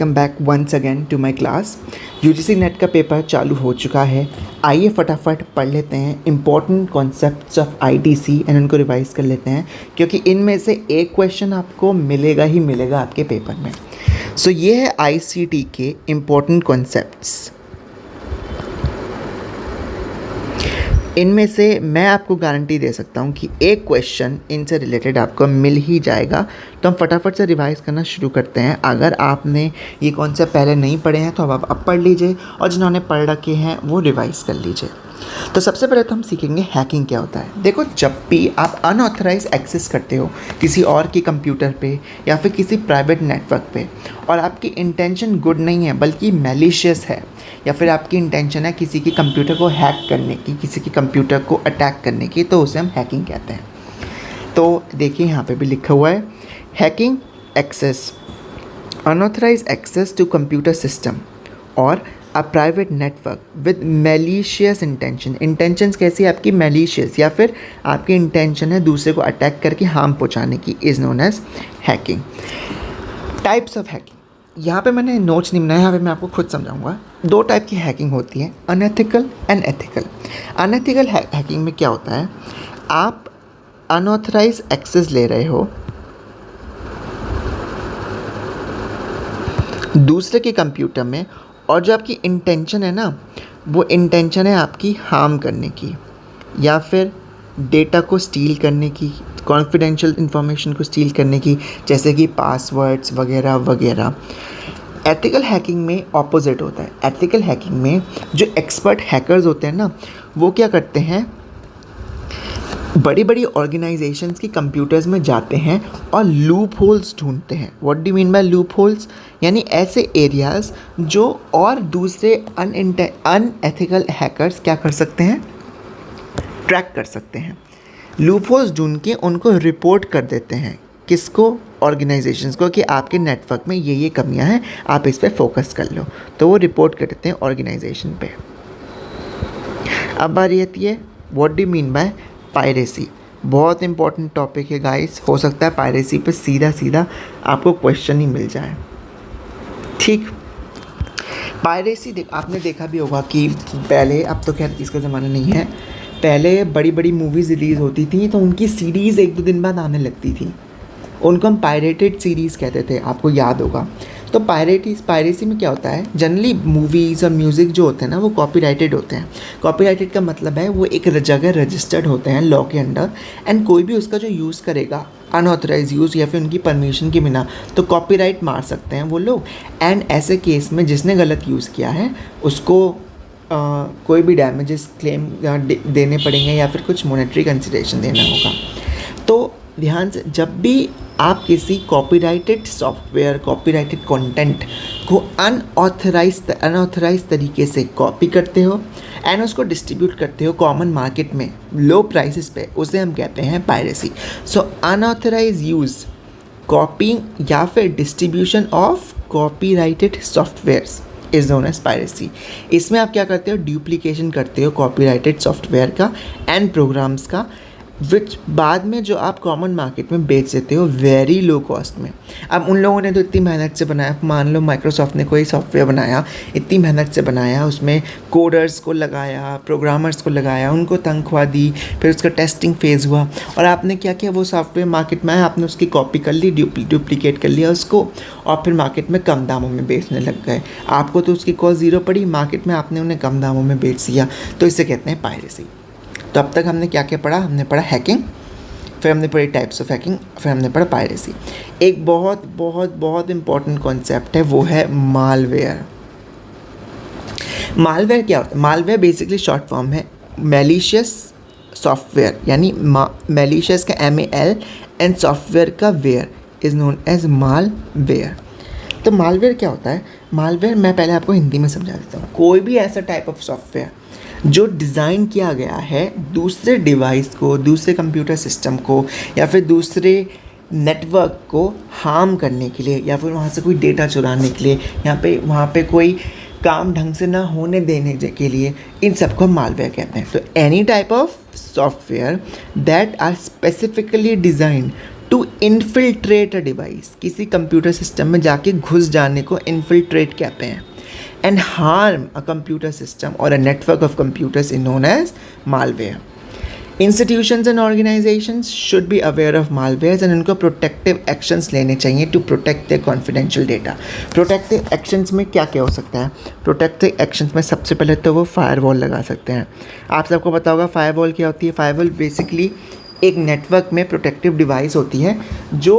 Welcome back once again to my class. UGC NET का paper चालू हो चुका है। आइए फटाफट पढ़ लेते हैं important concepts of ITC and उनको रिवाइज कर लेते हैं, क्योंकि इनमें से एक क्वेश्चन आपको मिलेगा ही मिलेगा आपके पेपर में। सो ये है आईसीटी के इम्पोर्टेंट कॉन्सेप्ट्स। इनमें से मैं आपको गारंटी दे सकता हूँ कि एक क्वेश्चन इनसे रिलेटेड आपको मिल ही जाएगा। तो हम फटाफट से रिवाइज करना शुरू करते हैं। अगर आपने ये कॉन्सेप्ट पहले नहीं पढ़े हैं तो अब पढ़ लीजिए, और जिन्होंने पढ़ रखे हैं वो रिवाइज कर लीजिए। तो सबसे पहले तो हम सीखेंगे हैकिंग क्या होता है। देखो, जब भी आप अनऑथराइज एक्सेस करते हो किसी और के कंप्यूटर पे या फिर किसी प्राइवेट नेटवर्क पे, और आपकी इंटेंशन गुड नहीं है बल्कि मैलिशियस है, या फिर आपकी इंटेंशन है किसी के कंप्यूटर को हैक करने की, किसी के कंप्यूटर को अटैक करने की, तो उसे हम हैकिंग कहते हैं। तो देखिए यहाँ पे भी लिखा हुआ है, hacking access, unauthorise access to computer system और a private network with malicious intention. Intentions कैसी है आपकी? मैलिशियस, या फिर आपकी इंटेंशन है दूसरे को अटैक करके हार्म पहुँचाने की, is known as hacking. Types of hacking, यहाँ पे मैंने नोट्स नहीं बनाया, यहाँ पे मैं आपको खुद समझाऊंगा। दो टाइप की हैकिंग होती है, unethical and ethical. Unethical hacking में क्या होता है, आप अनऑथराइज एक्सेस ले रहे हो दूसरे के कंप्यूटर में, और जो आपकी इंटेंशन है ना, वो इंटेंशन है आपकी हार्म करने की, या फिर डेटा को स्टील करने की, कॉन्फिडेंशियल इंफॉर्मेशन को स्टील करने की, जैसे कि पासवर्ड्स वगैरह वगैरह। एथिकल हैकिंग में ऑपोजिट होता है। एथिकल हैकिंग में जो एक्सपर्ट हैकर्स होते हैं ना, वो क्या करते हैं, बड़ी बड़ी ऑर्गेनाइजेशंस की कंप्यूटर्स में जाते हैं और लूप होल्स ढूंढते हैं। What do mean by loop holes? यानी ऐसे एरियाज़ जो और दूसरे अनएथिकल हैकर्स क्या कर सकते हैं, ट्रैक कर सकते हैं। लूप होल्स ढूंढ के उनको रिपोर्ट कर देते हैं, किसको? ऑर्गेनाइजेशंस को, कि आपके नेटवर्क में ये कमियां हैं, आप इस पे फोकस कर लो। तो वो रिपोर्ट कर देते हैं ऑर्गेनाइजेशन पे। अब बारी आती है, what do mean by piracy. बहुत इंपॉर्टेंट टॉपिक है गाइस। हो सकता है पायरेसी पे सीधा सीधा आपको क्वेश्चन ही मिल जाए। ठीक, पायरेसी आपने देखा भी होगा कि पहले, अब तो खैर इसका ज़माना नहीं है, पहले बड़ी बड़ी मूवीज़ रिलीज़ होती थी तो उनकी सीरीज़ एक दो दिन बाद आने लगती थी, उनको हम पायरेटेड सीरीज़ कहते थे, आपको याद होगा। तो पायरेसी में क्या होता है, जनरली मूवीज़ और म्यूज़िक जो होते हैं ना, वो कॉपीराइटेड होते हैं। कॉपीराइटेड का मतलब है वो एक जगह रजिस्टर्ड होते हैं लॉ के अंडर, एंड कोई भी उसका जो यूज़ करेगा अनऑथराइज यूज़ या फिर उनकी परमिशन के बिना, तो कॉपीराइट मार सकते हैं वो लोग। एंड ऐसे केस में जिसने गलत यूज़ किया है उसको कोई भी डैमेजेस क्लेम देने पड़ेंगे, या फिर कुछ मॉनेटरी कंसिडरेशन देना होगा। तो ध्यान से, जब भी आप किसी कॉपीराइटेड सॉफ्टवेयर, कॉपीराइटेड कंटेंट को अनऑथराइज तरीके से कॉपी करते हो एंड उसको डिस्ट्रीब्यूट करते हो कॉमन मार्केट में लो प्राइसेस पे, उसे हम कहते हैं piracy. So unauthorized use, copying या फिर distribution of copyrighted softwares is known as piracy. इसमें आप क्या करते हो, डुप्लीकेशन करते हो कॉपीराइटेड सॉफ्टवेयर का एंड प्रोग्राम्स का, विच बाद में जो आप कॉमन मार्केट में बेच देते हो वेरी लो कॉस्ट में। अब उन लोगों ने तो इतनी मेहनत से बनाया, मान लो माइक्रोसॉफ्ट ने कोई सॉफ्टवेयर बनाया, इतनी मेहनत से बनाया, उसमें कोडर्स को लगाया, प्रोग्रामर्स को लगाया, उनको तनख्वाह दी, फिर उसका टेस्टिंग फेज़ हुआ, और आपने क्या किया, वो सॉफ्टवेयर मार्केट में आया, आपने उसकी कॉपी कर ली, डुप्लीकेट कर लिया उसको, और फिर मार्केट में कम दामों में बेचने लग गए। आपको तो उसकी कॉस्ट ज़ीरो पड़ी, मार्केट में आपने उन्हें कम दामों में बेच दिया, तो इसे कहते हैं पायरेसी। तो अब तक हमने क्या क्या पढ़ा, हमने पढ़ा हैकिंग, फिर हमने पढ़ी टाइप्स ऑफ हैकिंग, फिर हमने पढ़ा पायरेसी। एक बहुत बहुत बहुत इंपॉर्टेंट कॉन्सेप्ट है, वो है मालवेयर। मालवेयर क्या होता है? मालवेयर बेसिकली शॉर्ट फॉर्म है मैलिशियस सॉफ्टवेयर, यानी मैलिशियस का MAL एंड सॉफ्टवेयर का ware is known as malware. तो मालवेयर क्या होता है? मालवेयर मैं पहले आपको हिंदी में समझा देता हूँ। कोई भी ऐसा टाइप ऑफ सॉफ्टवेयर जो डिज़ाइन किया गया है दूसरे डिवाइस को, दूसरे कंप्यूटर सिस्टम को, या फिर दूसरे नेटवर्क को हार्म करने के लिए, या फिर वहाँ से कोई डेटा चुराने के लिए, वहाँ पे कोई काम ढंग से ना होने देने के लिए, इन सबको हम मालवेयर कहते हैं। तो any type of software that are specifically designed to infiltrate a device, किसी कंप्यूटर सिस्टम में जाके घुस जाने को इन्फिल्ट्रेट कहते हैं, and harm a computer system और a network of computers in known as malware. Institutions and organisations should be aware of malwares and उनको प्रोटेक्टिव एक्शंस लेने चाहिए to protect their confidential data. Protective actions में क्या क्या हो सकता है? प्रोटेक्टिव एक्शंस में सबसे पहले तो वो फायरवॉल लगा सकते हैं. आप सबको पता होगा फायरवॉल क्या होती है. फायरवॉल बेसिकली एक नेटवर्क में प्रोटेक्टिव डिवाइस होती है जो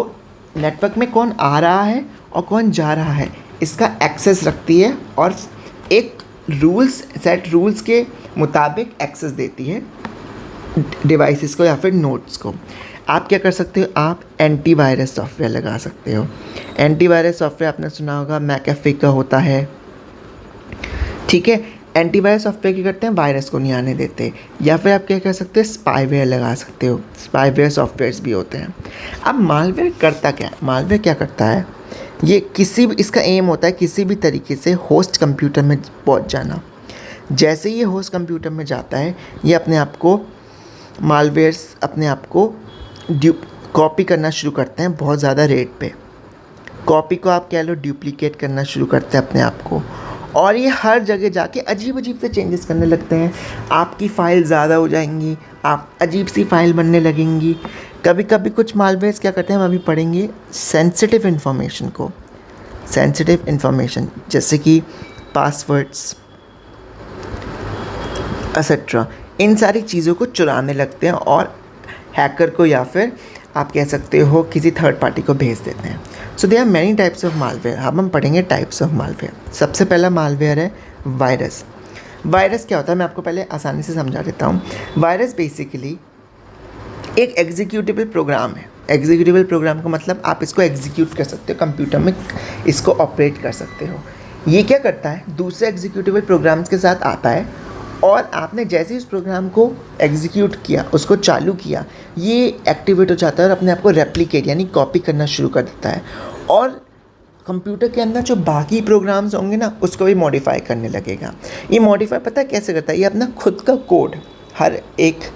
नेटवर्क में कौन आ रहा है और कौन जा रहा है इसका एक्सेस रखती है और एक रूल्स के मुताबिक एक्सेस देती है डिवाइसेस को या फिर नोड्स को. आप क्या कर सकते हो? आप एंटीवायरस सॉफ्टवेयर लगा सकते हो. एंटीवायरस सॉफ्टवेयर आपने सुना होगा, मैकेफे का होता है. ठीक है, एंटीवायरस सॉफ्टवेयर क्या करते हैं? वायरस को नहीं आने देते. या फिर आप क्या कर सकते हो? स्पाईवेयर लगा सकते हो. स्पाईवेयर सॉफ्टवेयर्स भी होते हैं. अब मालवेयर करता क्या है? मालवेयर क्या करता है? ये किसी भी, इसका एम होता है किसी भी तरीके से होस्ट कंप्यूटर में पहुंच जाना. जैसे ही ये होस्ट कंप्यूटर में जाता है ये अपने आप को मालवेयर्स अपने आप को कॉपी करना शुरू करते हैं बहुत ज़्यादा रेट पे. कॉपी को आप कह लो डुप्लीकेट करना शुरू करते हैं अपने आप को, और ये हर जगह जाके अजीब अजीब से चेंजेस करने लगते हैं. आपकी फ़ाइल ज़्यादा हो जाएंगी, आप अजीब सी फाइल बनने लगेंगी. कभी कभी कुछ मालवेयर्स क्या करते हैं, हम अभी पढ़ेंगे, सेंसिटिव इन्फॉर्मेशन जैसे कि पासवर्ड्स एक्सेट्रा, इन सारी चीज़ों को चुराने लगते हैं और हैकर को या फिर आप कह सकते हो किसी थर्ड पार्टी को भेज देते हैं. So they are many types of malware. अब हम पढ़ेंगे टाइप्स ऑफ मालवेयर. सबसे पहला मालवेयर है वायरस. वायरस क्या होता है मैं आपको पहले आसानी से समझा देता हूँ. वायरस बेसिकली एक एग्जीक्यूटेबल प्रोग्राम है. एग्जीक्यूटेबल प्रोग्राम का मतलब आप इसको एग्जीक्यूट कर सकते हो कंप्यूटर में, इसको ऑपरेट कर सकते हो. ये क्या करता है? दूसरे एग्जीक्यूटेबल प्रोग्राम्स के साथ आता है और आपने जैसे ही उस प्रोग्राम को एग्जीक्यूट किया, उसको चालू किया, ये एक्टिवेट हो जाता है और अपने आप को रेप्लिकेट यानी कॉपी करना शुरू कर देता है और कंप्यूटर के अंदर जो बाकी प्रोग्राम्स होंगे ना उसको भी मॉडिफाई करने लगेगा. ये मॉडिफाई पता है कैसे करता है? ये अपना खुद का कोड, हर एक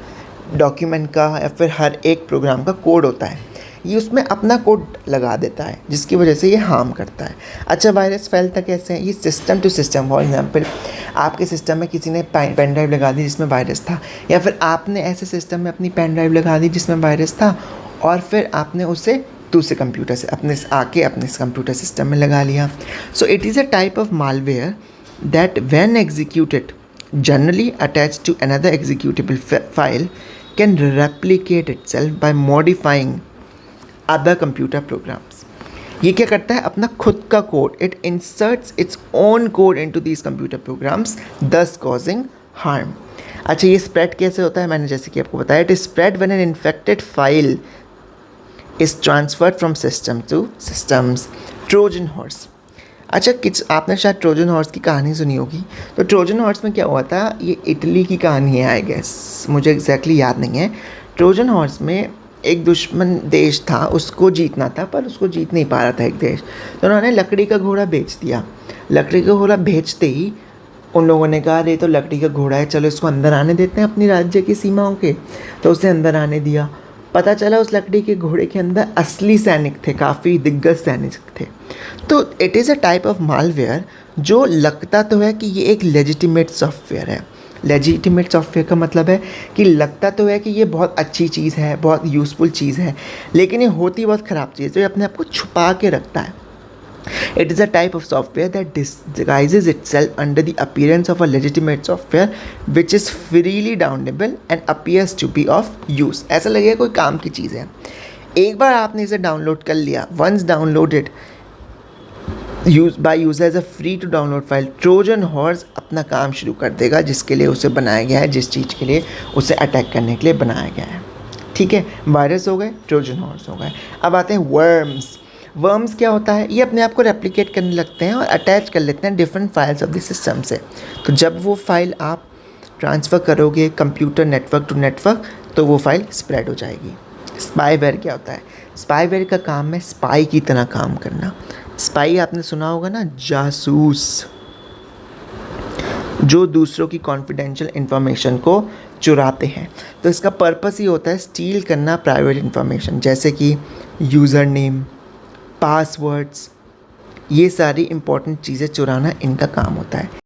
डॉक्यूमेंट का या फिर हर एक प्रोग्राम का कोड होता है, ये उसमें अपना कोड लगा देता है जिसकी वजह से ये हार्म करता है. अच्छा, वायरस फैलता कैसे है? ये system to system. For example आपके सिस्टम में किसी ने पेन ड्राइव लगा दी जिसमें वायरस था, या फिर आपने ऐसे सिस्टम में अपनी पेन ड्राइव लगा दी जिसमें वायरस था और फिर आपने उसे दूसरे कंप्यूटर से अपने कंप्यूटर सिस्टम में लगा लिया. So it is a type of malware that when executed generally attached to another executable file can replicate itself by modifying other computer programs. ये क्या करता है? अपना खुद का code, it inserts its own code into these computer programs, thus causing harm. अच्छा, ये spread कैसे होता है? मैंने जैसे कि आपको बताया, it is spread when an infected file is transferred from system to systems. Trojan horse. अच्छा, आपने शायद ट्रोजन हॉर्स की कहानी सुनी होगी. तो ट्रोजन हॉर्स में क्या हुआ था? ये इटली की कहानी है आई गेस, मुझे एग्जैक्टली याद नहीं है. ट्रोजन हॉर्स में एक दुश्मन देश था, उसको जीतना था पर उसको जीत नहीं पा रहा था एक देश. तो उन्होंने लकड़ी का घोड़ा बेच दिया. लकड़ी का घोड़ा बेचते ही उन लोगों ने कहा ये तो लकड़ी का घोड़ा है, चलो इसको अंदर आने देते हैं अपनी राज्य की सीमाओं के. तो उसे अंदर आने दिया. पता चला उस लकड़ी के घोड़े के अंदर असली सैनिक थे, काफ़ी दिग्गज सैनिक थे. तो it is a type of malware जो लगता तो है कि ये एक लेजिटिमेट सॉफ्टवेयर है. लेजिटिमेट सॉफ्टवेयर का मतलब है कि लगता तो है कि ये बहुत अच्छी चीज़ है, बहुत यूज़फुल चीज़ है, लेकिन ये होती बहुत ख़राब चीज़ है. तो ये अपने आप को छुपा के रखता है. It is a type of software that disguises itself under the appearance of a legitimate software which is freely downloadable and appears to be of use. ऐसा लगेगा कोई काम की चीज़ है. एक बार आपने इसे डाउनलोड कर लिया, once downloaded by user as a free to download file, Trojan horse अपना काम शुरू कर देगा जिसके लिए उसे बनाया गया है, जिस चीज़ के लिए उसे अटैक करने के लिए बनाया गया है. ठीक है, वायरस हो गए, ट्रोजन हॉर्स हो गए. अब आते हैं वर्म्स. वर्म्स क्या होता है? ये अपने आप को रेप्लिकेट करने लगते हैं और अटैच कर लेते हैं different files of the system से. तो जब वो फाइल आप ट्रांसफ़र करोगे कंप्यूटर नेटवर्क टू नेटवर्क तो वो फाइल स्प्रेड हो जाएगी. स्पाईवेयर क्या होता है? स्पाईवेयर का काम है स्पाई की तरह काम करना. स्पाई आपने सुना होगा ना, जासूस, जो दूसरों की कॉन्फिडेंशियल इंफॉर्मेशन को चुराते हैं। तो इसका पर्पस ही होता है स्टील करना प्राइवेट इन्फॉर्मेशन, जैसे कि यूज़र नेम, पासवर्ड्स, ये सारी इंपॉर्टेंट चीज़ें चुराना इनका काम होता है।